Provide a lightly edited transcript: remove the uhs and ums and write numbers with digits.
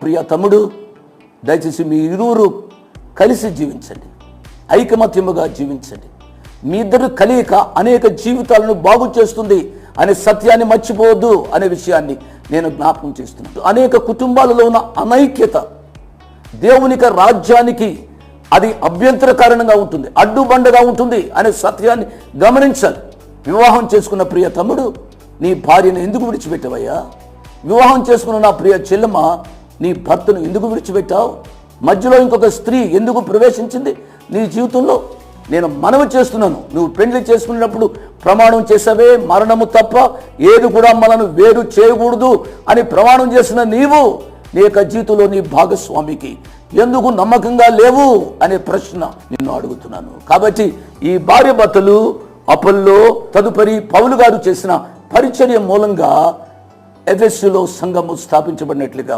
ప్రియ తమ్ముడు, దయచేసి మీ ఇరువురు కలిసి జీవించండి, ఐకమత్యముగా జీవించండి. మీ ఇద్దరు కలియక అనేక జీవితాలను బాగు చేస్తుంది అనే సత్యాన్ని మర్చిపోవద్దు అనే విషయాన్ని నేను జ్ఞాపకం చేస్తున్నాను. అనేక కుటుంబాలలో ఉన్న అనైక్యత దేవునికి రాజ్యానికి అది అభ్యంతరకారణంగా ఉంటుంది, అడ్డుబండగా ఉంటుంది అనే సత్యాన్ని గమనించాలి. వివాహం చేసుకున్న ప్రియ తమ్ముడు, నీ భార్యను ఎందుకు విడిచిపెట్టావయ్యా? వివాహం చేసుకున్న నా ప్రియ చెల్లెమ్మ, నీ భర్తను ఎందుకు విడిచిపెట్టావు? మధ్యలో ఇంకొక స్త్రీ ఎందుకు ప్రవేశించింది నీ జీవితంలో? నేను మనవి చేస్తున్నాను, నువ్వు పెళ్లి చేసుకున్నప్పుడు ప్రమాణం చేసావే, మరణము తప్ప ఏది కూడా మనను వేరు చేయకూడదు అని ప్రమాణం చేసిన నీవు నీ యొక్క జీవితంలో నీ భాగస్వామికి ఎందుకు నమ్మకంగా లేవు అనే ప్రశ్న నిన్ను అడుగుతున్నాను. కాబట్టి ఈ భార్య భర్తలు అపోల్లో తదుపరి పౌలు గారు చేసిన పరిచర్య మూలంగా ఎఫెసులో సంఘము స్థాపించబడినట్లుగా